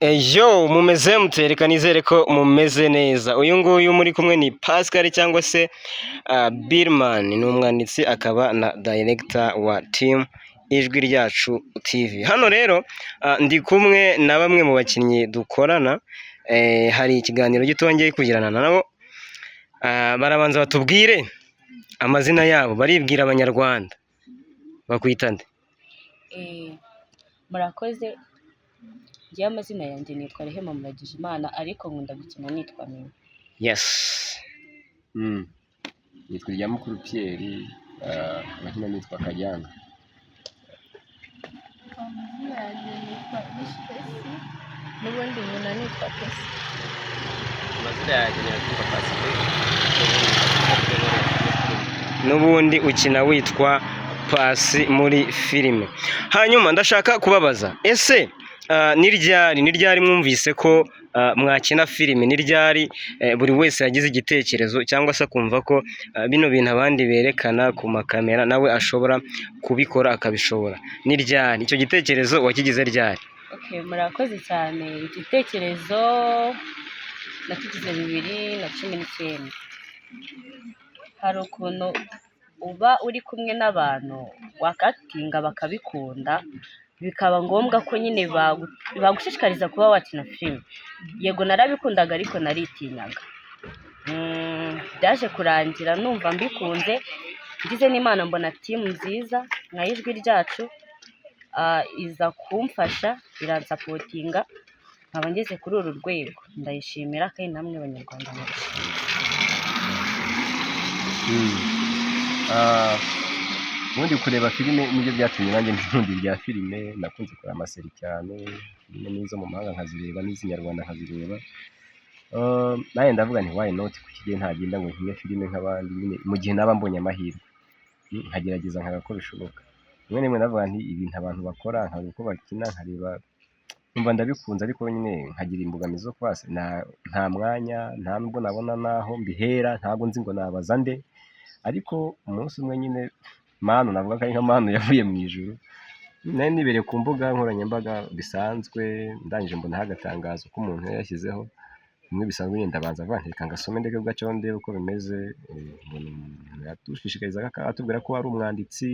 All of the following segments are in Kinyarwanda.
Ejo mumeze mute? Reka nizere ko mumeze neza. Uyu nguyu muri kumwe ni Pascal cyangwa se Birman, ni umwanditsi akaba na director wa team Ijwi Ryacu TV. Hano rero ndi kumwe na bamwe mu bakinnyi dukorana, hari ikiganiro gitongeye kugirana nabo, barabanza batubwire amazina yabo, baribwira abanyarwanda. Bakwita nde? Murakoze. Njyewe amazina yanjye nitwa Rehema Muragijimana, ariko nkunda gukina nitwa Mimi. Yes. Nitwa Ryamukuru Pierre, amazina nitwa Kajyanga. Amazina yanjye nitwa Ishpesi, n'ubundi nkunda nitwa Pesi. Amazina yanjye nitwa Pacifique, N'ubundi ukina witwa Pasi muri filime. Hanyuma ndashaka kubabaza, ese ni ryari mwumvise ko mwakina filime? Ni ryari buri wese yagize igitekerezo cyangwa se akumva ko bino bintu abandi berekana ku makamera nawe ashobora kubikora akabishobora? Ni ryari icyo gitekerezo wakigize? Ryari? Murakoze cyane. Igitekerezo nakigize 2019. Hari ukuntu uba uri kumwe n'abantu wakatinga bakabikunda, bikaba ngombwa ko nyine bagushishikariza kuba wakina filime. Yego narabikundaga ariko naritinyaga. Byaje kurangira numva mbikunze, ngize n'Imana mbona timu nziza nka Ijwi Ryacu iza kumfasha, iransapotinga, nkaba ngeze kuri uru rwego. Ndayishimira kandi namwe Abanyarwanda murashimira. ubundi kureba filime nibyo byatumye nanjye nkunda irya filime. Nakunze kureba amaseri cyane, filime n'izo mu mahanga nkazireba, n'iz'inyarwanda nkazireba. Nawe ndavuga nti why not, kuki gihe ntagenda ngo nkine filime nk'abandi, nyine mu gihe naba mbonye amahirwe nkagerageza nkagakora bishoboka. Rimwe na rimwe navuga nti ibintu abantu bakora, nkareba uko bakina, nkareba numva ndabikunze, ariko nyine nkagira imbogamizi zo kuba nta mwanya, nta nubwo nabona naho mbihera, ntabwo nzi ngo nabaza nde. Ariko umunsi umwe nyine manu, navuga ko ari nka manu yavuye mu ijuru, nari nibereye ku mbuga nkoranyambaga bisanzwe, ndangije mbonaho agatangazo ko umuntu yashyizeho bimwe bisanzwe, nyine ndabanza avuga nti reka ngasome ndeke gacaho ndebe uko bimeze. Yadushishikarizaga atubwira ko ari umwanditsi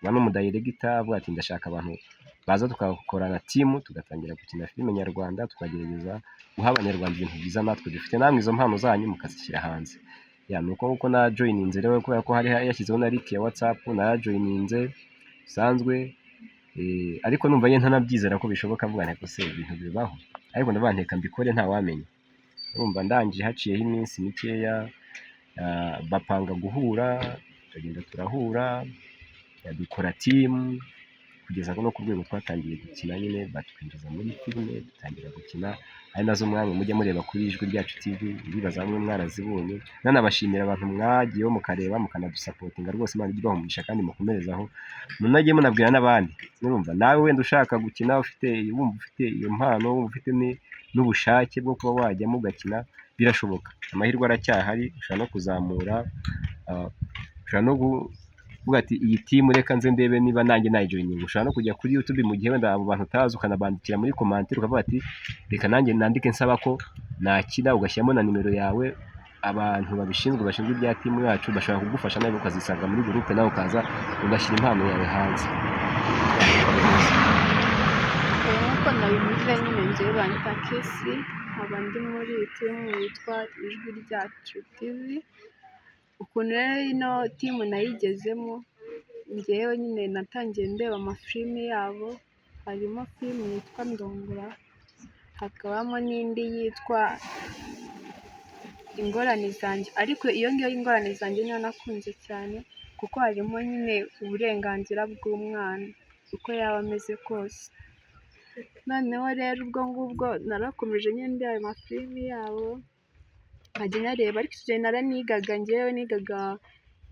n'umudayiregita, avuga ati ndashaka abantu baza tugakorana timu, tugatangira gukina filime nyarwanda, tukagerageza guha abanyarwanda ibintu byiza natwe dufite, namwe izo mpano zanyu mukazishyira hanze. Nuko nguko na joininze rero, kubera ko hari yashyizeho na link ya WhatsApp, na joininze bisanzwe, ariko numva nyine ntanabyizera ko bishoboka. Mvuga nti se ibintu bibaho, ariko ndavuga nti mbikore nta wamenya. Urumva ndangije haciyeho iminsi mikeya, bapanga guhura, tugenda turahura, dukora team, kugeza no ku rwego twatangiye gukina, nyine batwinjiza muri filime dutangira gukina. Ari nazo mwanya mujya mureba kuri Ijwi Ryacu TV, ibibaza bamwe mwarazibonye. Nanabashimira abantu mwagiyeho mukareba mukanadusapotinga, rwose Imana ijye ibaha kandi mukomerezaho, munagiye munabwira n'abandi. Urumva nawe wenda ushaka gukina, wumva ufite iyo mpano, wumva ufite n'ubushake bwo kuba wajyamo ugakina, birashoboka. Amahirwe aracyahari, ushobora no kuzamura, ushobora no kuvuga ati iyi timu reka nze ndebe niba nanjye nayijoyininga. Ushobora no kujya kuri YouTube mu gihe wenda abo bantu utazi, ukanabandikira muri commentaire ukavuga ati reka nanjye nandike nsaba ko nakina, ugashyiramo na nimero yawe. Abantu babishinzwe bashinzwe ibya timu yacu bashobora kugufasha, nawe ukazisanga muri groupe, nawe ukaza ugashyira impano yawe hanze. Nk'uko nabivuze nyine njyewe banyita Kesi, nkaba ndi muri timu yitwa Ijwi Ryacu TV. Ukuntu rero ino timu nayigezemo, njyewe nyine natangiye ndeba amafilime yabo. Harimo filime yitwa Ndongora, hakabamo n'indi yitwa Ingorane Zanjye, ariko iyo ngiyo Ingorane Zanjye niyo nakunze cyane, kuko harimo nyine uburenganzira bw'umwana uko yaba ameze kose. Noneho rero ubwo ngubwo narakomeje nyine ndeba ayo mafilime yabo, nkajya nyareba, ariko icyo gihe naranigaga, njyewe nigaga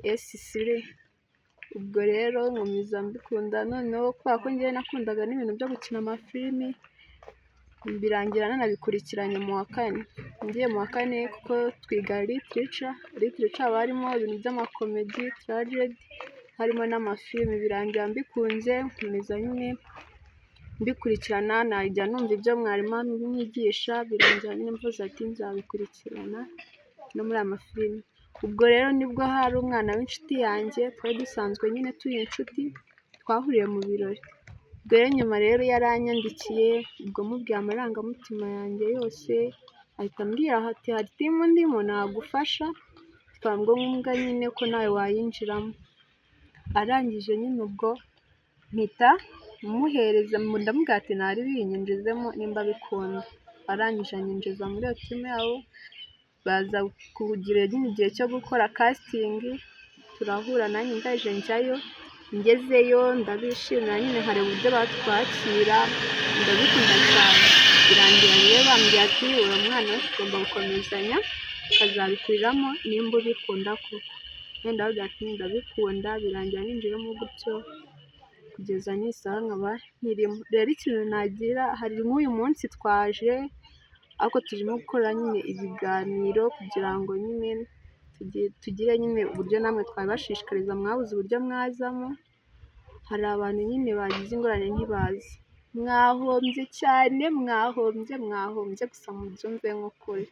S3. Ubwo rero nkomeza mbikunda. Noneho kubera ko njyewe nakundaga n'ibintu byo gukina amafilime, birangira nanabikurikiranye mu wa kane. Ngiye mu wa kane kuko twiga literature haba harimo ibintu by'amakomedi, tragedy, harimo n'amafilime. Birangira mbikunze, nkomeza nyine mbikurikirana, najya numva ibyo mwarimu amwigisha birangira nyine mvuze ati nzabikurikirana no muri aya mafilime. Ubwo rero nibwo hari umwana w'inshuti yanjye twari dusanzwe nyine turi inshuti twahuriye mu birori. Ubwo rero nyuma rero yaranyandikiye, ubwo mubwiye amarangamutima yanjye yose ahita ambwira ati hari timu ndimo nagufasha, twambwo nk'umbwa nyine ko nawe wayinjiramo. Arangije nyine ubwo mpita muhereza ndamubwira ati ntari binyinjizemo nimba bikunda. Arangije anyinjiza muri iyo timu yabo, baza kugira nyine igihe cyo gukora casting, turahura nanjye ndaje njyayo, ngezeyo ndabishimira nyine nkareba uburyo batwakira, ndabikunda cyane. Birangira rero bambwira ati uwo mwana we tugomba gukomezanya ukazabikuriramo nimba ubikunda koko. Wenda ndavuga ati ndabikunda, birangira ninjiyemo gutyo kugeza n'isaha nkaba nkirimo. Rero ikintu nagira, hari nk'uyu munsi twaje ariko turimo gukora nyine ibiganiro kugira ngo nyine tugire nyine uburyo namwe twabashishikariza mwabuze uburyo mwazamo. Hari abantu nyine bagize ingorane ntibazi, mwahombye cyane, mwahombye gusa mubyumve nk'ukuri,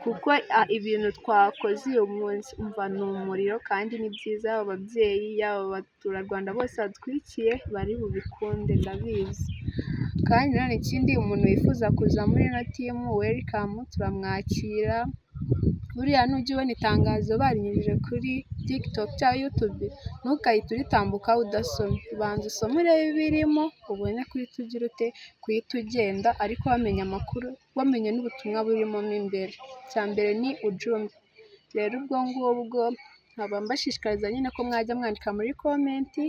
kuko ibintu twakoze uyu munsi umva ni umuriro kandi ni byiza. Yaba ababyeyi yaba abaturarwanda bose badukurikiye bari bubikunde ndabizi. Kandi nanone ikindi, umuntu wifuza kuza muri ino timu welcome, turamwakira. Buriya nujya ubona itangazo barinyujije kuri TikTok cyangwa YouTube, ntukahite uritambuka udasomye, banza usome urebe ibirimo ubone kuhita ugira ute, kuhita ugenda ariko wamenya amakuru, wamenye n'ubutumwa burimo mo imbere. Icya mbere ni ujumbe. Rero ubwo ngubwo nkaba mbashishikariza nyine ko mwajya mwandika muri komenti,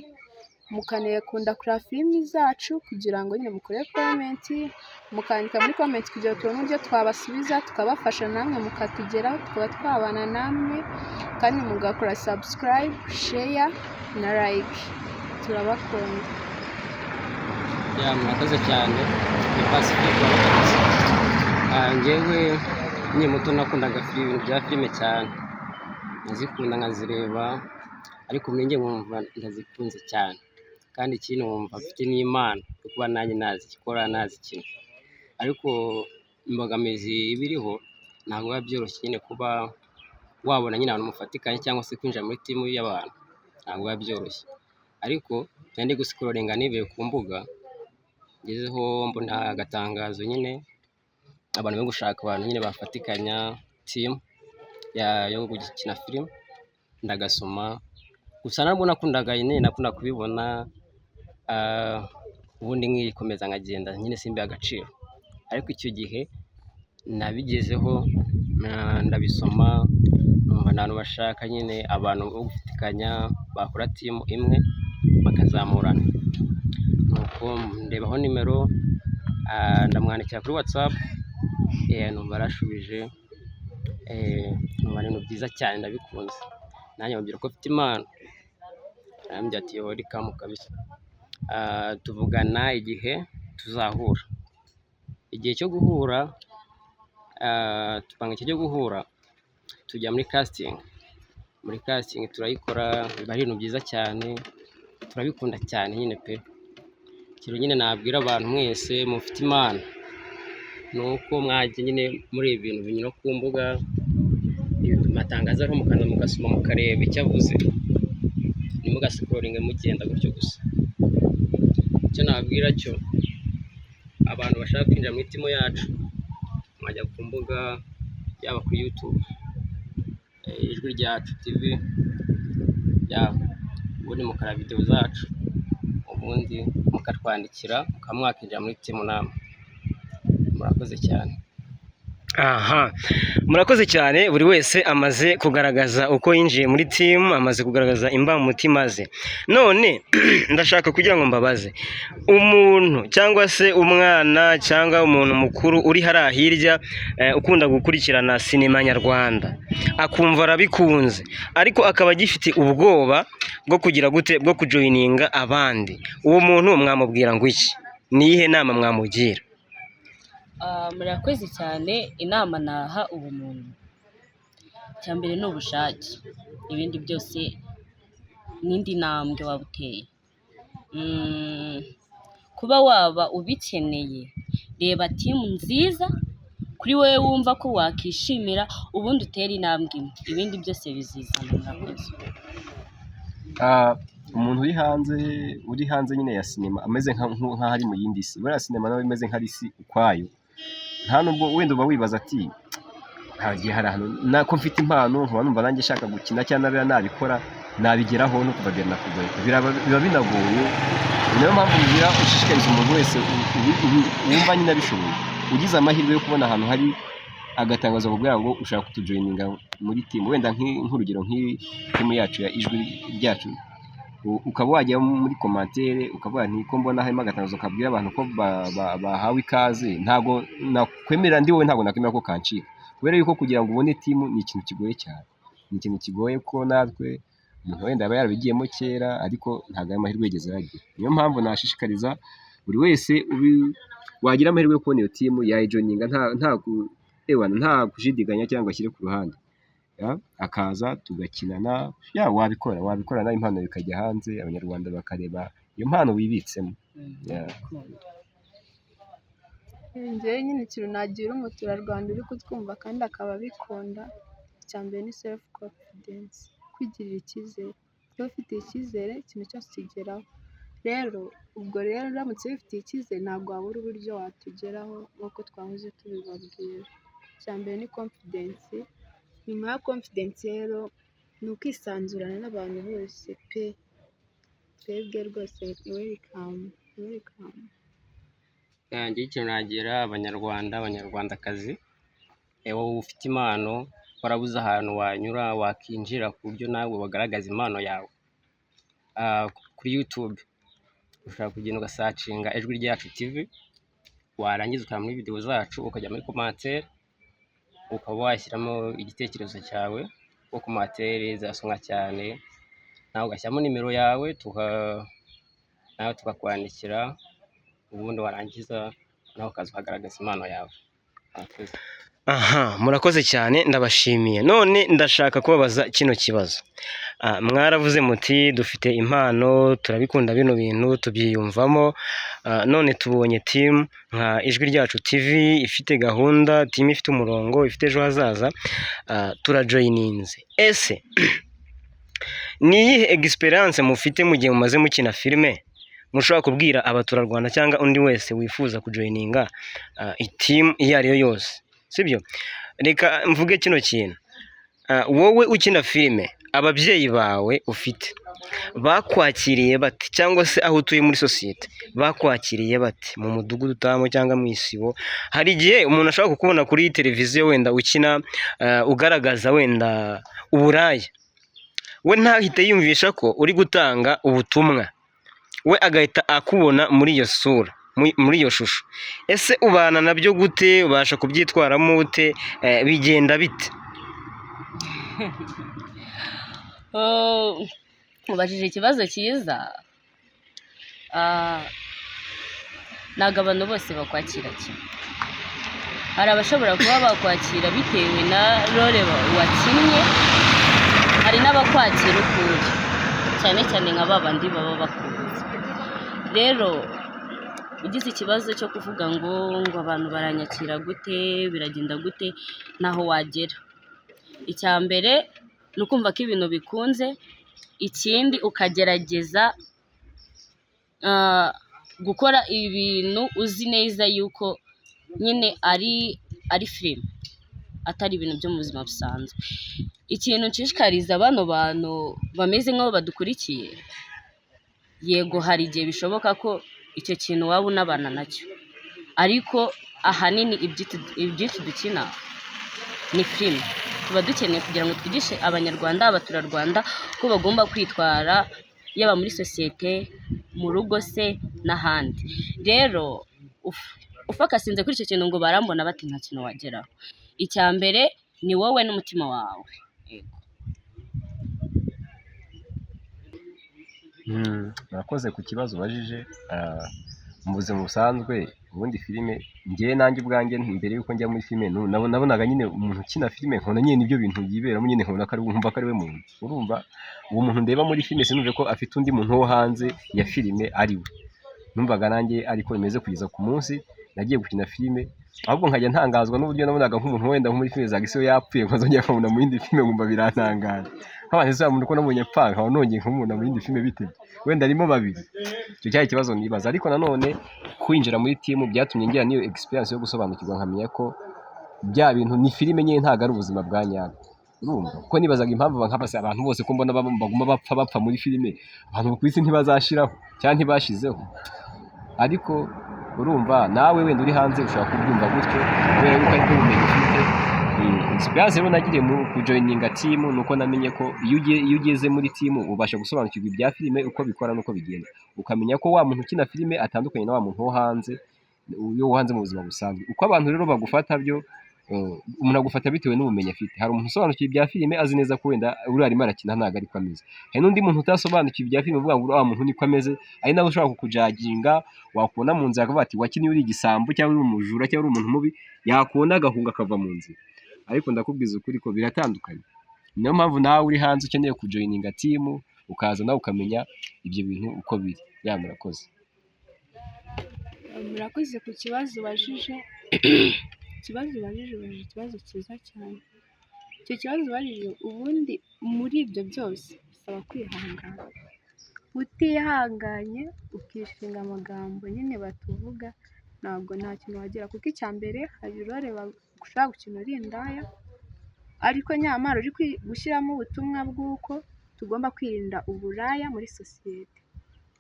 mukanekunda kureba filimi zacu kugira ngo nyine mukore komenti, mukandika muri komenti kugira ngo tubone uburyo twabasubiza, tukabafasha namwe mukatugeraho, tukaba twabana namwe, kandi mugakora subscribe, share na like. Turabakunda. Murakoze cyane. Ni Pacifique wabikoze. Njyewe nkiri muto nakundaga ibintu bya filime cyane, nazikunda nkazireba, ariko muri njye nkumva ndazikunze cyane, kandi ikindi nkumva mfite n'impano yo kuba nanjye nazikora nazikina. Ariko imbogamizi ibiriho ntabwo biba byoroshye nyine kuba wabona nyine abantu mufatikanye cyangwa se kwinjira muri timu y'abantu, ntabwo biba byoroshye. Ariko ndi gusikororinga nibeye ku mbuga, ngezeho mbona agatangazo nyine abantu bari gushaka abantu nyine bafatikanya timu yo gukina filime, ndagasoma. Gusa nabwo nakundaga nyine nakunda kubibona, ubundi nkikomeza nkagenda nyine simbiha agaciro. Ariko icyo gihe nabigezeho, ndabisoma, numva abantu bashaka nyine abantu bo gufatikanya bakora timu imwe bakazamurana. Nuko ndebaho nimero, ndamwandikira kuri WhatsApp, numva arashubije, numva ibintu byiza cyane ndabikunze. Nanjye mubwira ko mfite impano, arambwira ati welcome kabisa. Tuvugana igihe tuzahura, igihe cyo guhura, tupanga igihe cyo guhura, tujya muri casting. Muri casting turayikora, biba ari ibintu byiza cyane, turabikunda cyane nyine pe. Ikintu nyine nabwira abantu mwese mufite impano, ni uko mwajya nyine muri ibi bintu binyura ku mbuga, amatangazo ariho mukaza mugasoma mukareba icyo avuze, ntimugasikororinge mugenda gutyo gusa. Icyo nababwira cyo, abantu bashaka kwinjira muri timu yacu mwajya ku mbuga, yaba kuri YouTube, Ijwi Ryacu TV, ubundi mukareba video zacu, ubundi mukatwandikira mukamwakinjira muri timu namwe. Murakoze cyane. Aha, murakoze cyane. Buri wese amaze kugaragaza uko yinjiye muri timu, amaze kugaragaza imbamutima ze. None ndashaka kugira ngo mbabaze, umuntu cyangwa se umwana cyangwa umuntu mukuru uri hariya hirya ukunda gukurikirana sinema nyarwanda, akumva arabikunze ariko akaba agifite ubwoba bwo kugira gute, bwo kujoyininga abandi, uwo muntu mwamubwira ngo iki? Ni iyihe nama mwamugira? Murakoze cyane. Inama naha ubu muntu, icya mbere ni ubushake, ibindi byose n'indi ntambwe waba uteye. kuba waba ubikeneye reba timu nziza kuri wowe wumva ko wakishimira ubundi utera intambwe imwe ibindi byose bizizana. Murakoze. Umuntu uri hanze nyine ya sinema ameze nk'aho ari mu yindi si, buriya sinema nawe imeze nk'ari isi ukwayo, nta nubwo wenda uba wibaza ati hagiye hari ahantu nako mfite impano nkaba numva nanjye nshaka gukina cyangwa nabikora nabigeraho no kuva na kugaruka biba binagoye. Niyo mpamvu ngira ushishikariza umuntu wese wumva nyine abishoboye ugize amahirwe yo kubona ahantu hari agatangazo kugira ngo ushaka kutujoyininga muri timu, wenda nk'urugero nk'itimu yacu ya ijwi ryacu, ukaba wajya muri komantere ukavuga nti ko mbona harimo agatangazo kabwira abantu ko bahawe ikaze, ntago nakwemerera ndi wowe, ntago nakwemera ko kancika, kubera yuko kugira ngo ubone timu ni ikintu kigoye cyane, ni ikintu kigoye ko natwe umuntu wenda yaba yarabigiyemo kera ariko ntago ayo mahirwe yigeze yagira. Niyo mpamvu nashishikariza buri wese wagira amahirwe yo kubona iyo timu yayijoyininga nta kujidiganya cyangwa ashyire ku ruhande, akaza tugakinana, wabikora nawe impano bikajya hanze, abanyarwanda bakareba iyo mpano wibitsemo. njyewe nyine ikintu nagira umuturarwanda uri kutwumva kandi akaba abikunda, icya mbere ni self confidence, kwigirira icyizere. Iyo ufitiye icyizere ikintu cyose ukigeraho. Rero uramutse wifitiye icyizere ntabwo wabura uburyo watugeraho nk'uko twahoze tubibabwira. Icya mbere ni confidence, nyuma ya confidence rero ni ukwisanzurana n'abantu bose pe, twebwe rwose welcome. nanjye ikintu nagira abanyarwandakazi, wowe ufite impano warabuze ahantu wanyura wakinjira ku buryo nawe wagaragaza impano yawe. Kuri YouTube ushobora kugenda ugasacinga ijwi ryacu TV, warangiza ukajya muri video zacu ukajya muri commentaire ukaba washyiramo igitekerezo cyawe, kuko commentaire zasomwa cyane, nawe ugashyiramo nimero yawe nawe tukakwandikira, ubundi warangiza nawe ukaza ukagaragaza impano yawe. Murakoze cyane, ndabashimiye. None ndashaka kubabaza kino kibazo. Mwaravuze muti dufite impano, turabikunda bino bintu, tubyiyumvamo, none tubonye timu nka ijwi ryacu TV ifite gahunda, timu ifite umurongo, ifite ejo hazaza, turajoyininze. Ese ni iyihe experience mufite mu gihe mumaze mukina filime mushobora kubwira abaturarwanda cyangwa undi wese wifuza kujoyininga itimu iyo ari yo yose, sibyo? Reka mvuge kino kintu, wowe ukina filime, ababyeyi bawe ufite bakwakiriye bate, cyangwa se aho utuye muri sosiyete bakwakiriye bate, mu mudugudu utamo cyangwa mu isibo? Hari igihe umuntu ashobora kukubona kuri televiziyo wenda ukina ugaragaza wenda uburaya, we ntahite yumvisha ko uri gutanga ubutumwa, we agahita akubona muri iyo sura, muri iyo shusho. Ese ubana nabyo gute? Ubasha kubyitwaramo ute? Bigenda bite? ubajije ikibazo cyiza. Ntabwo abantu bose bakwakira kimwe. Hari abashobora kuba bakwakira bitewe na role wakinnye, hari n'abakwakira ukuri, cyane cyane nka babandi baba bakuzi. Rero ugize ikibazo cyo kuvuga ngo abantu baranyakira gute, biragenda gute, naho wagera. Icya mbere ni ukumva ko ibintu bikunze, ikindi ukagerageza gukora ibintu uzi neza yuko nyine ari filime, atari ibintu byo mu buzima busanzwe. Ikintu nshishikariza bano bantu bameze nk'aho badukurikiye, yego hari igihe bishoboka ko icyo kintu waba unabana nacyo, ariko ahanini ibyinshi dukina ni filime. Tuba dukeneye kugira ngo twigishe abanyarwanda, abaturarwanda ko bagomba kwitwara, yaba muri sosiyete, mu rugo se n'ahandi. Rero ufakasinze kuri icyo kintu ngo barambona bati nta kintu wageraho. Icya mbere ni wowe n'umutima wawe. Murakoze ku kibazo ubajije. Mu buzima busanzwe ubundi filime, njyewe nanjye ubwanjye mbere yuko njya muri filime nabonaga nyine umuntu ukina filime nkabona nyine nibyo bintu yiberamo, nyine nkabona ko ari we muntu. Urumva uwo muntu ndeba muri filime sinumve ko afite undi muntu wo hanze ya filime ari we. numvaga nanjye ariko bimeze kugeza ku munsi nagiye gukina filime, ahubwo nkajya ntangazwa n'uburyo nabonaga nk'umuntu wenda nko muri filime za gisiyo yapfuye nkazongera nkabona mu yindi filime nkumva birantangaje, nk'abantu se muntu ko nabonye apfa nkaba nongeye nkamubona mu yindi filime bite, wenda arimo babiri. Icyo cyari ikibazo nibaza, ariko nanone kwinjira muri timu byatumye ngira niyo experience yo gusobanukirwa nkamenya ko bya bintu ni filime nyine ntago ari ubuzima bwa nyabwo. Urumva kuko nibazaga impamvu abantu bose ko mbona baguma bapfa muri filime, abantu ku isi ntibazashiraho cyangwa ntibashizeho, ariko urumva nawe wenda uri hanze ushobora kubyumva gutyo kubera yuko ariko ubumenyi ufite. Experience rero nagiriye mu kujoininga team nuko namenye ko iyo ugeze muri team ubasha gusobanukirwa ibya filime uko bikora nuko bigenda, ukamenya ko wa muntu ukina filime atandukanye na wa muntu wo hanze mu buzima busanzwe. Uko abantu rero bagufata byo umuntu agufata bitewe n'ubumenyi afite. Hari umuntu usobanukiwe ibya filime azi neza ko wenda uri arimo arakina ntago ariko ameze, hari n'undi muntu utasobanukiwe ibya filime uvuga ngo wa muntu niko ameze, ari nawe ushobora kukujaginga, wakubona mu nzira akavuga ati wakiniye uri igisambo cyangwa uri umujura cyangwa uri umuntu mubi, yakubona agahunga akava mu nzira. Ariko ndakubwiza ukuri ko biratandukanye, niyo mpamvu nawe uri hanze ukeneye kujoininga timu ukaza nawe ukamenya ibyo bintu uko biri. Murakoze. Murakoze ku kibazo ubajije. Ikibazo ubajije ikibazo cyiza cyane. Icyo kibazo ubajije ubundi muri ibyo byose bisaba kwihangana. Utihanganye ukishinga amagambo nyine batuvuga ntabwo nta kintu wagera, kuko icya mbere hari urore ushobora gukina uri indaya ariko nyamara uri gushyiramo ubutumwa bw'uko tugomba kwirinda uburaya muri sosiyete,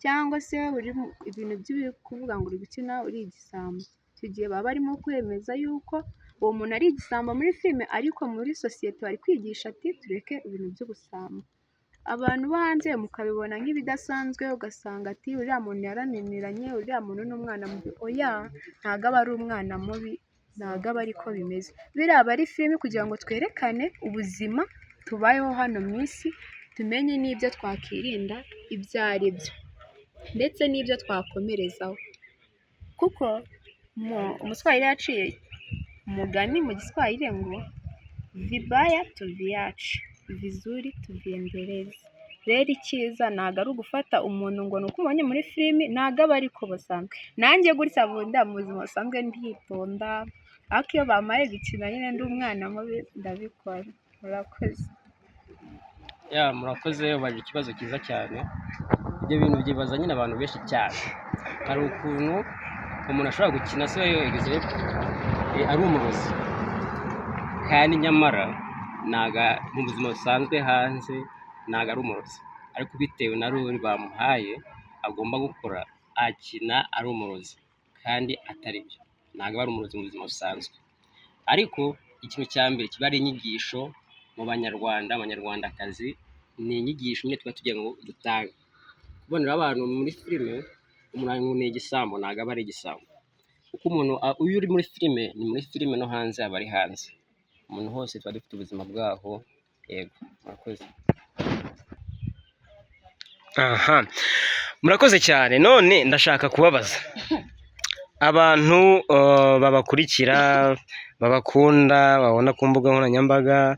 cyangwa se uri ibintu by'ibiri kuvuga ngo uri gukina uri igisambo. Icyo gihe baba barimo kwemeza yuko uwo muntu ari igisambo muri filime, ariko muri sosiyete bari kwigisha ati tureke ibintu by'ubusambo. Abantu bo hanze mukabibona nk'ibidasanzwe, ugasanga ati uriya muntu yaraniniranye, uriya muntu ni umwana mubi. Oya, ntabwo aba ari umwana mubi, ntabwo aba ariko bimeze. Biriya aba ari filime kugira ngo twerekane ubuzima tubayeho hano mu isi, tumenye n'ibyo twakirinda ibyo ari byo ndetse n'ibyo twakomerezaho, kuko umuswahili yaciye umugani mu giswahili ngo vibaya tuviache vizuri tuviendeleze. Rero icyiza ntabwo ari ugufata umuntu ngo ni uko umubonye muri filime, ntabwo aba ariko basanzwe. Nanjye gutya bunda mu buzima busanzwe nditonda, ariko iyo bamaye gukina nyine ndi umwana mubi ndabikora. Murakoze. Murakoze, ubaje ikibazo cyiza cyane. Ibyo bintu byibaza nyine abantu benshi cyane. Hari ukuntu umuntu ashobora gukina se ari umurozi, kandi nyamara ntago mu buzima busanzwe hanze ntago ari umurozi, ariko bitewe na role bamuhaye agomba gukora akina ari umurozi kandi atari byo, ntago ari umurozi mu buzima busanzwe. Ariko ikintu cya mbere kiba ari inyigisho mu abanyarwandakazi, ni inyigisho nyine tuba tugira ngo dutange. Kubonera abantu muri filime umuntu ni igisambo ntago aba ari igisambo, kuko umuntu iyo uri muri filime ni muri filime, no hanze aba ari hanze. Umuntu hose tuba dufite ubuzima bwaho. Yego, murakoze. Murakoze cyane. None ndashaka kubabaza abantu babakurikira, babakunda, babona ku mbuga nkoranyambaga,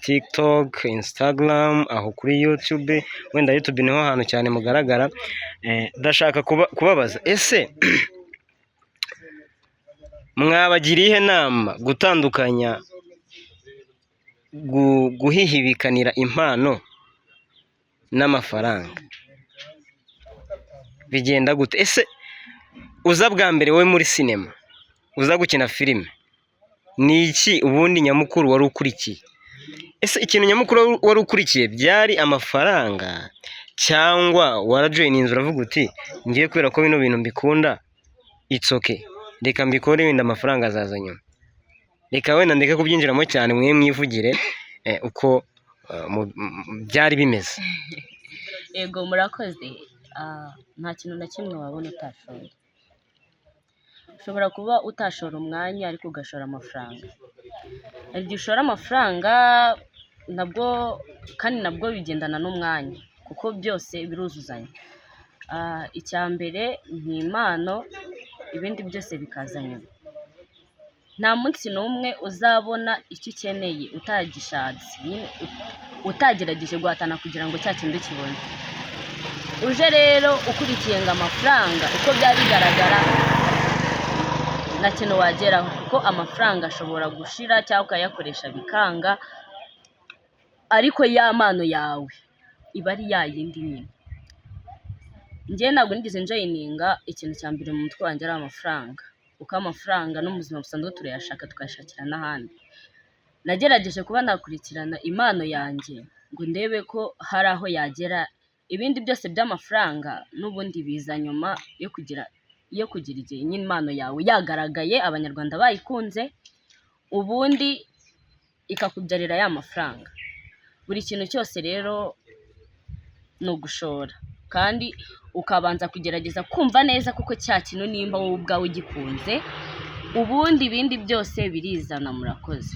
TikTok, Instagram, aho kuri YouTube, wenda YouTube niho hantu cyane mugaragara. Ndashaka kubabaza, ese mwabagiriye inama gutandukanya guhihibikanira impano n'amafaranga? Bigenda gute? Ese uza bwa mbere wowe muri sinema, uza gukina filime, ni iki ubundi nyamukuru wari ukurikiye? Ese ikintu nyamukuru wari ukurikiye byari amafaranga, cyangwa warajoyininze uravuga uti ngiye kubera ko bino bintu mbikunda, it's okay, reka mbikore, wenda amafaranga azaza nyuma? Reka wenda ndeke kubyinjiramo cyane, mwe mwivugire uko byari bimeze. Yego, murakoze. Nta kintu na kimwe wabona utashora. Ushobora kuba utashora umwanya ariko ugashora amafaranga. Igihe ushora amafaranga nabwo bigendana n'umwanya, kuko byose biruzuzanya. Icya mbere ni impano, ibindi byose bikaza nyuma. Nta munsi n'umwe uzabona icyo ukeneye utagishatse, utagerageje guhatana kugira ngo cya kintu ukibone. uje rero ukurikiye ngo amafaranga uko byaba bigaragara nta kintu wageraho, kuko amafaranga ashobora gushira cyangwa ukayakoresha bikanga, ariko ya mpano yawe iba ari ya yindi nyine. Njye ntabwo nigeze njoyininga ikintu cya mbere mu mutwe wanjye ari amafaranga, kuko amafaranga no mu buzima busanzwe turayashaka tukayashakira n'ahandi. Nagerageje kuba nakurikirana impano yanjye ngo ndebe ko hari aho yagera, ibindi byose by'amafaranga n'ubundi biza nyuma yo kugira igihe nyine impano yawe yagaragaye abanyarwanda bayikunze, ubundi ikakubyarira ya mafaranga. Buri kintu cyose rero ni ugushora, kandi ukabanza kugerageza kumva neza kuko cya kintu nimba wowe ubwawe ugikunze, ubundi ibindi byose birizana. Murakoze.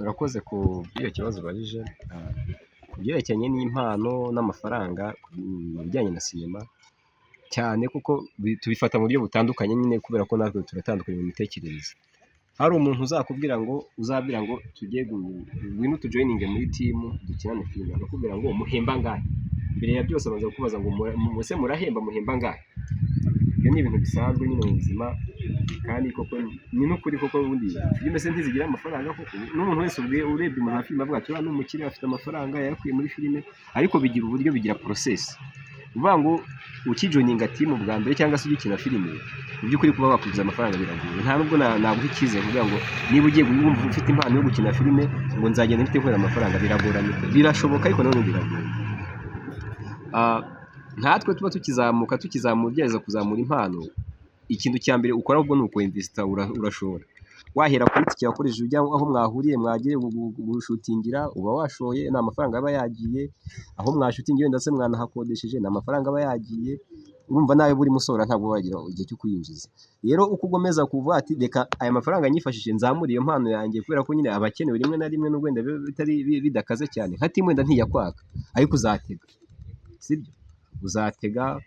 Urakoze ku bw'icyo kibazo ubajije. Ku byerekeranye n'impano n'amafaranga mu bijyanye na sinema cyane, kuko tubifata mu buryo butandukanye nyine, kubera ko natwe turatandukanye mu mitekerereze. Hari umuntu uzabwira ngo tujye ngwino tujoyininge muri timu dukinane filime, akakubwira ngo muhemba ngahe. Mbere ya byose abanza kukubaza ngo muse murahemba muhemba ngahe. Ibyo ni ibintu bisanzwe nyine mu buzima, kandi koko ni n'ukuri koko ubundi filime se ntizigira amafaranga koko. N'umuntu wese urebye umuntu wa filime avuga ati ni umukire afite amafaranga yakuye muri filime, ariko bigira uburyo, bigira process. Uvuga ngo ukijoyininga timu bwa mbere cyangwa se ugikina filime, mu by'ukuri kuba wakuzuza amafaranga biragoye. Nta nubwo naguha icyizere kugira ngo niba ugiye wumva ufite impano yo gukina filime ngo nzagenda mfite nkorera amafaranga, biragoranye. Birashoboka ariko nanone biragoye. Nkatwe tuba tukizamura byageza kuzamura impano, ikintu cya mbere ukora ahubwo ni uko-investor, urashora. Wahera kuri tike wakoresheje ujya aho mwahuriye mwagiye gushutingira, uba washoye, ni amafaranga aba yagiye. Aho mwashutingiye ndetse mwanahakodesheje, ni amafaranga aba yagiye. Urumva nawe buri musora ntabwo wagira igihe cyo kuyinjiza. Rero uko ugomeza kuvuga ati reka aya mafaranga nyifashishije nzamura iyo mpano yanjye, kubera ko nyine abakenewe rimwe na rimwe n'ubwo wenda bitari bidakaze cyane. Nka timu wenda ntiyakwaka, ariko uzatega, sibyo? Uzatega,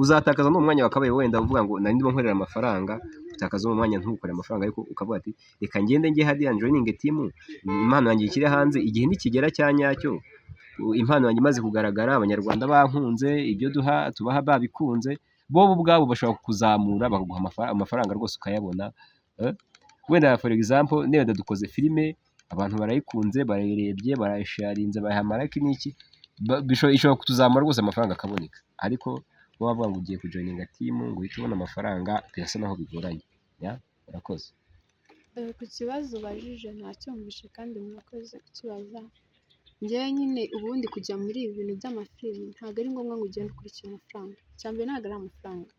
uzatakaza n'umwanya wakabaye wenda uvuga ngo nari ndimo nkorera amafaranga, utakaza umwanya ntukore amafaranga, ariko ukavuga ati reka ngende njye hariya joining team, impano yanjye ikiri hanze, igihe nikigera cya nyacyo impano yanjye imaze kugaragara, abanyarwanda bankunze, ibyo tubaha babikunze, bo ubwabo bashobora kuzamura bakaguha amafaranga rwose ukayabona. Wenda for example niba dukoze filime abantu barayikunze, barayirebye, barayisharinze, bayihamarake n'iki, ishobora kutuzamura rwose amafaranga akaboneka. Ariko wowe wavuga ngo ugiye kujoininga timu ngo uhite ubona amafaranga, birasa naho bigoranye. Urakoze. Ku kibazo ubajije ntacyumvishe kandi murakoze kukibaza. Njyewe nyine ubundi kujya muri ibi bintu by'amafilime ntabwo ari ngombwa ngo ugende ukurikira amafaranga. Icya mbere ntabwo ari amafaranga.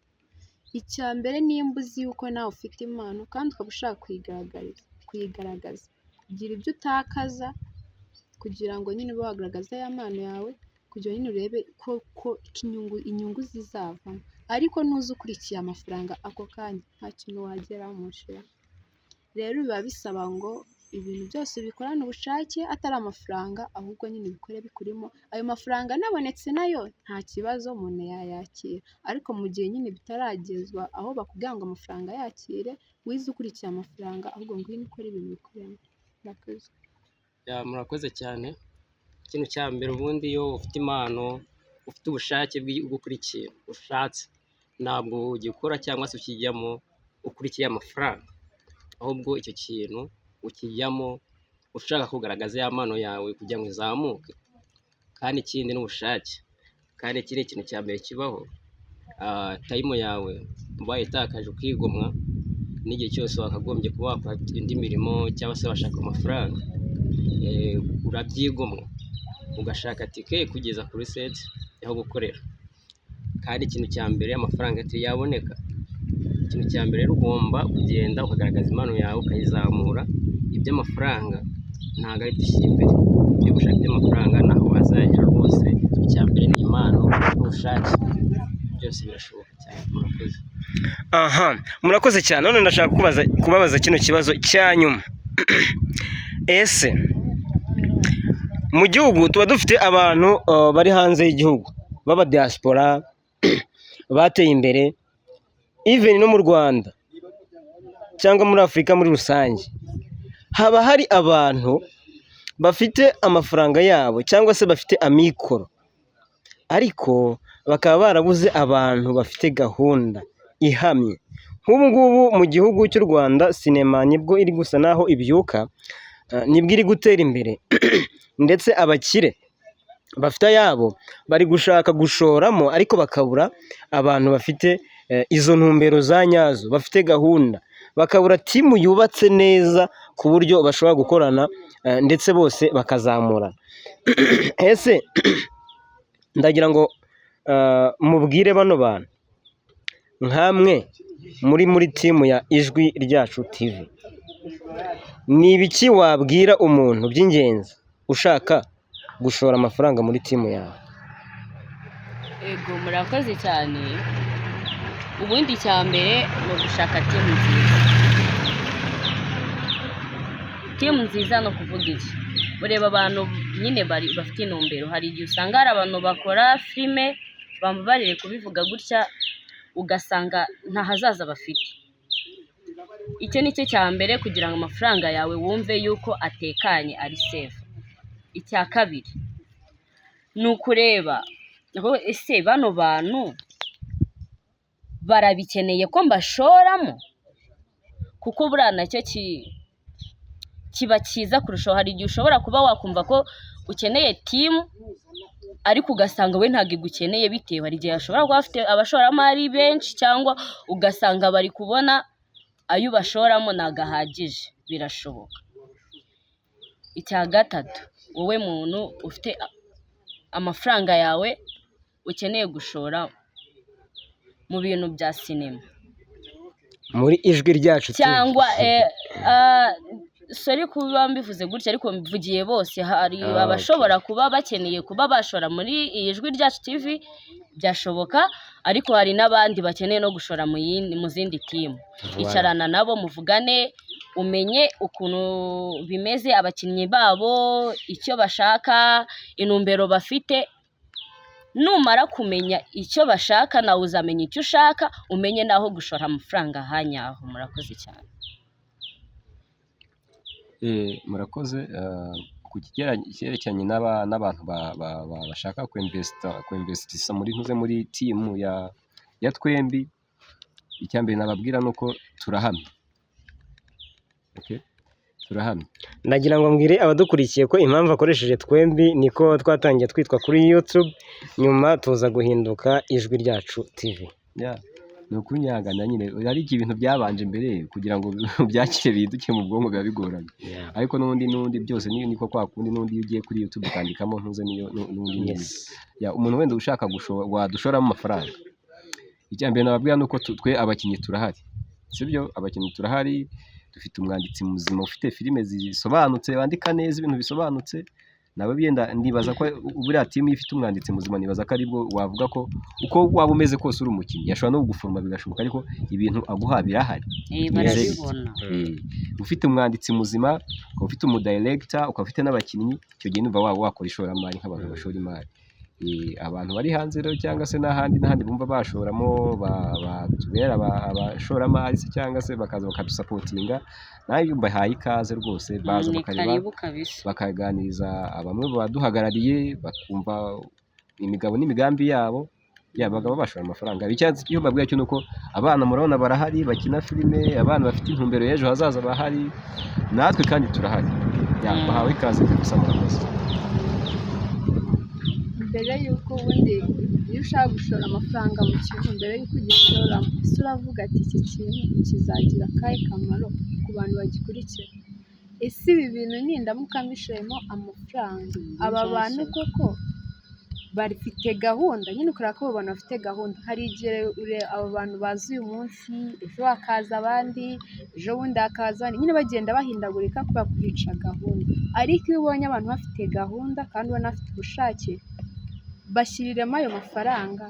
Icya mbere nimba uzi yuko nawe ufite impano kandi ukaba ushaka kuyigaragaza, gira ibyo utakaza kugira ngo nyine ube wagaragaza ya mpano yawe, kugira nyine urebe ko inyungu zizavamo. Ariko nuza ukurikiye amafaranga ako kanya nta kintu wageraho mushira. Rero biba bisaba ngo ibintu byose bikorane ubushake, atari amafaranga, ahubwo nyine bikore bikurimo. Ayo mafaranga anabonetse nayo nta kibazo, umuntu yayakira. Ariko mu gihe nyine bitaragezwa aho bakubwira ngo amafaranga yakire, wize ukurikiye amafaranga, ahubwo ngwino ukore ibintu bikurimo. Murakoze. Murakoze cyane. Ikintu cya mbere ubundi iyo ufite impano, ufite ubushake bwo gukora ikintu ushatse, ntabwo ugikora cyangwa se ukijyamo ukurikiye amafaranga, ahubwo icyo kintu ukijyamo ushaka kugaragaza ya mpano yawe kugira ngo izamuke. Kandi ikindi n'ubushake, kandi iki ni ikintu cya mbere kibaho. Time yawe ubaye itakaje ukigomwa, n'igihe cyose wakagombye kuba wakora indi mirimo cyangwa se washaka amafaranga, urabyigomwa ugashaka tike kugeza kuri set aho gukorera. Kandi ikintu cya mbere amafaranga yaboneka. Ikintu cya mbere rero ugomba kugenda ukagaragaza impano yawe ukayizamura. Iby'amafaranga ntabwo ari dushyira imbere, ibyo gushaka iby'amafaranga ntaho wazagera rwose. Icya mbere ni impano n'ubushake, byose birashoboka cyane. Murakoze. Murakoze cyane. None ndashaka kubabaza kino kibazo cya nyuma. Ese mu gihugu tuba dufite abantu bari hanze y'igihugu baba diaspora bateye imbere, even no mu Rwanda cyangwa muri Afurika muri rusange, haba hari abantu bafite amafaranga yabo cyangwa se bafite amikoro ariko bakaba barabuze abantu bafite gahunda ihamye. Nk'ubu ngubu mu gihugu cy'u Rwanda sinema nibwo iri gusa naho ibyuka, nibwo iri gutera imbere ndetse abakire bafite ayabo bari gushaka gushoramo ariko bakabura abantu bafite izo ntumbero za nyazo, bafite gahunda, bakabura timu yubatse neza ku buryo bashobora gukorana ndetse bose bakazamurana. Ese ndagira ngo mubwire bano bantu nkamwe muri timu ya Ijwi Ryacu TV, ni ibiki wabwira umuntu by'ingenzi ushaka gushora amafaranga muri timu yawe? Ego murakoze cyane. Ubundi cya mbere ni ugushaka timu nziza. Timu nziza no kuvuga iki? Ureba abantu nyine bafite intumbero. Hari igihe usanga hari abantu bakora filime bamubarire kubivuga gutya ugasanga nta hazaza bafite. Icyo ni cyo cya mbere kugira ngo amafaranga yawe wumve yuko atekanye ari safe. Icya kabiri ni ukureba ese bano bantu barabikeneye ko mbashoramo, kuko buriya nacyo kiba cyiza kurushaho. Hari igihe ushobora kuba wakumva ko ukeneye timu ariko ugasanga we ntabwo igukeneye, bitewe hari igihe ashobora kuba afite abashoramari benshi cyangwa ugasanga bari kubona ayo ubashoramo ntabwo ahagije, birashoboka. Icya gatatu, wowe muntu ufite amafaranga yawe ukeneye gushora mu bintu bya sinema muri Ijwi Ryacu TV cyangwa sorry kuba mbivuze gutya ariko mvugiye bose, hari abashobora kuba bakeneye kuba bashora muri Ijwi Ryacu TV, byashoboka, ariko hari n'abandi bakeneye no gushora mu zindi timu. Icarana nabo muvugane, umenye ukuntu bimeze, abakinnyi babo, icyo bashaka, intumbero bafite. Numara kumenya icyo bashaka nawe uzamenya icyo ushaka, umenye naho gushora amafaranga hanyaho. Murakoze cyane. Murakoze. Ku cyerekeranye n'abantu bashaka kwinvestisa muri timu ya twembi, icya mbere nababwira ni uko turahamye. Turahamye. Ndagira ngo mbwire abadukurikiye ko impamvu akoresheje twembi niko twatangiye twitwa kuri YouTube, nyuma tuza guhinduka Ijwi Ryacu TV. Ni ukunyangana nyine, hari ibintu byabanje mbere kugira ngo byakire biduke mu bwonko biba bigoranye, ariko n'ubundi byose niko kwa kundi, n'ubundi iyo ugiye kuri YouTube ukandikamo ntuze n'ubundi umuntu wenda ushaka wadushoramo amafaranga. Icya mbere nababwira ni uko twe abakinnyi turahari, sibyo? Abakinnyi turahari, dufite umwanditsi muzima ufite filime zisobanutse, wandika neza ibintu bisobanutse. Nawe byenda ndibaza ko buriya timu ifite umwanditsi muzima, nibaza ko aribwo wavuga ko uko waba umeze kose uri umukinnyi yashobora no kugufuruma bigashoboka, ariko ibintu aguha birahari. Barabibona. Ufite umwanditsi muzima, ukaba ufite umudirector, ukaba ufite n'abakinnyi, icyo gihe numva waba wakora ishoramari nk'abantu bashora imari. Abantu bari hanze rero cyangwa se n'ahandi bumva bashoramo, batubera abashoramari se cyangwa se bakaza bakadusapotinga, nayo mbahaye ikaze rwose, baza bakareba bakaganiriza bamwe baduhagarariye, bakumva imigabo n'imigambi yabo, bakaba bashora amafaranga. Icyo mbabwira cyo nuko abana murabona barahari bakina filime, abana bafite intumbero y'ejo hazaza bahari, natwe kandi turahari. Bahawe ikaze gusa. Murakoze. Mbere y'uko ubundi iyo ushaka gushora amafaranga mu kintu, mbere y'uko ugishoramo, ese uravuga ati iki kintu kizagira akahe kamaro ku bantu bagikurikira? Ese ibi bintu nindamuka mbishoyemo amafaranga, aba bantu koko bafite gahunda? Nyine ukureba ko abo bantu bafite gahunda. Hari igihe abo bantu bazi uyu munsi, ejo hakaza abandi, ejo bundi hakaza abandi, nyine bagenda bahindagurika kubera kubica gahunda. Ariko iyo ubonye abantu bafite gahunda kandi ubona bafite ubushake, bashyiriremo ayo mafaranga,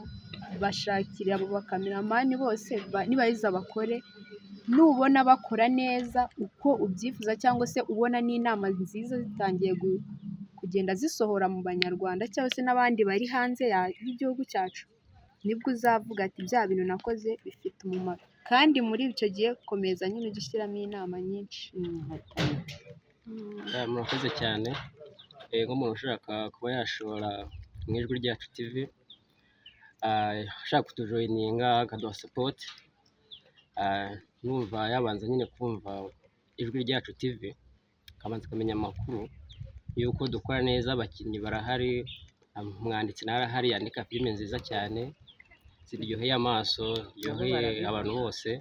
bashakire abo bakameramani bose nibayiza bakore, nubona bakora neza uko ubyifuza cyangwa se ubona n'inama nziza zitangiye kugenda zisohora mu banyarwanda cyangwa se n'abandi bari hanze y'igihugu cyacu, nibwo uzavuga ati bya bintu nakoze bifite umumaro. Kandi muri icyo gihe komeza nyine ujye ushyiramo inama nyinshi. Murakoze cyane. Nk'umuntu ushaka kuba yashora mu Ijwi Ryacu TV, ashaka kutujoyininga akaduha support, numva yabanza nyine kumva ijwi ryacu TV, akabanza akamenya amakuru yuko dukora neza, abakinnyi barahari, umwanditsi nawe arahari yandika filime nziza cyane ziryoheye amaso, ziryoheye abantu bose.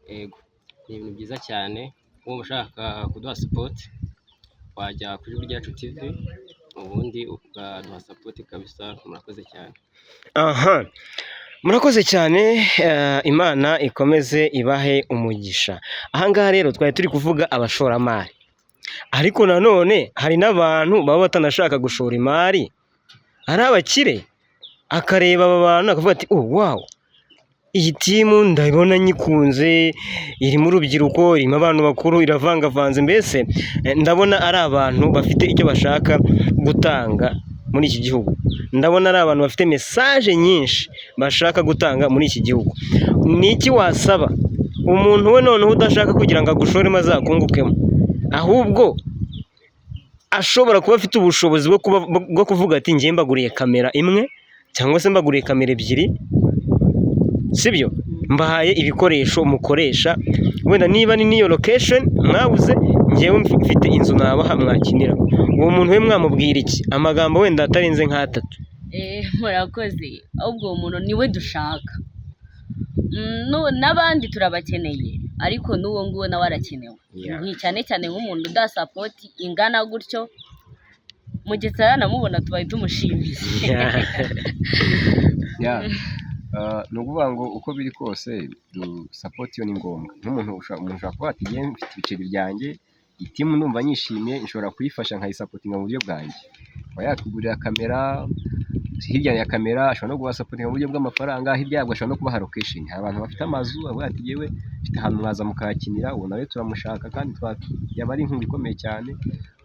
Yego, ni ibintu byiza cyane. Uba ushaka kuduha support wajya ku ijwi ryacu TV ubundi ukaduha support kabisa. Murakoze cyane. aha murakoze cyane, Imana ikomeze ibahe umugisha. Ahangaha rero twari turi kuvuga abashoramari, ariko nanone hari n'abantu baba batanashaka gushora imari, ari abakire, akareba aba bantu akavuga ati oh wow, iyi timu ndabona nyikunze, irimo urubyiruko, irimo abantu bakuru, iravangavanze, mbese ndabona ari abantu bafite icyo bashaka gutanga muri iki gihugu, ndabona ari abantu bafite mesaje nyinshi bashaka gutanga muri iki gihugu. Ni iki wasaba umuntu we noneho udashaka kugira ngo agushoremo azakungukemo, ahubwo ashobora kuba afite ubushobozi bwo kuvuga ati njye mbaguriye kamera imwe cyangwa se mbaguriye kamera ebyiri, sibyo, mbahaye ibikoresho mukoresha, wenda niba ni niyo location mwabuze, njyewe mfite inzu nabaha mwakinira, uwo muntu we mwamubwira iki? Amagambo wenda atarenze nk'atatu. murakoze, ahubwo uwo muntu niwe dushaka. N'abandi turabakeneye, ariko n'uwo nguwo nawe arakenewe. Cyane cyane nk'umuntu udaha support ingana gutyo, mu gihe tutaranamubona tubaye tumushimiye. ni ukuvuga ngo uko biri kose support yo ni ngombwa. Nk'umuntu ushobora kuba ati njye mfite ibiceri byanjye, itimu numva nyishimiye, nshobora kuyifasha nkayisapotinga mu buryo bwanjye, akaba yatugurira kamera, hirya ya kamera ashobora no gusapotinga mu buryo bw'amafaranga, hirya yabwo ashobora no kubaha location. Hari abantu bafite amazu avuga ati yewe mfite ahantu mwaza mukahakinira, ubu nawe turamushaka kandi yaba ari inkunga ikomeye cyane.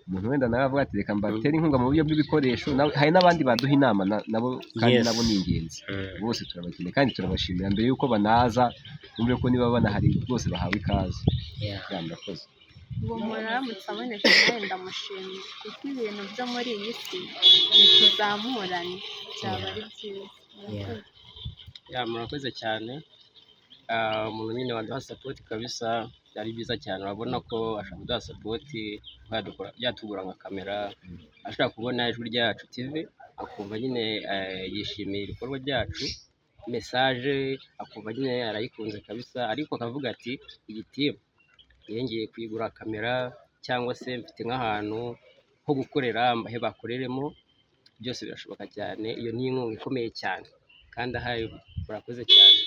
Umuntu wenda nawe avuga ati reka mbatere inkunga mu buryo bw'ibikoresho, hari n'abandi baduha inama nabo kandi nabo ni ingenzi. Bose turabakeneye kandi turabashimira, mbere y'uko banaza bumve ko niba banahari rwose bahawe ikaze. Murakoze. uwo muntu aramutse abonetse nawe ndamushimiye, kuko ibintu byo muri iyi si bituzamurane, byaba ari byiza. Murakoze cyane. Umuntu nyine waduha support kabisa, byari byiza cyane. Urabona ko ashaka kuduha support, yatugura nka kamera, ashaka kubona ijwi ryacu TV, akumva nyine yishimiye ibikorwa byacu, message akumva nyine arayikunze kabisa, ariko akavuga ati iyi timu yengeye kuyigura kamera, cyangwa se mfite nk'ahantu ho gukorera mbahe bakoreremo, byose birashoboka cyane. Iyo ni inkunga ikomeye cyane kandi ahari. Murakoze cyane.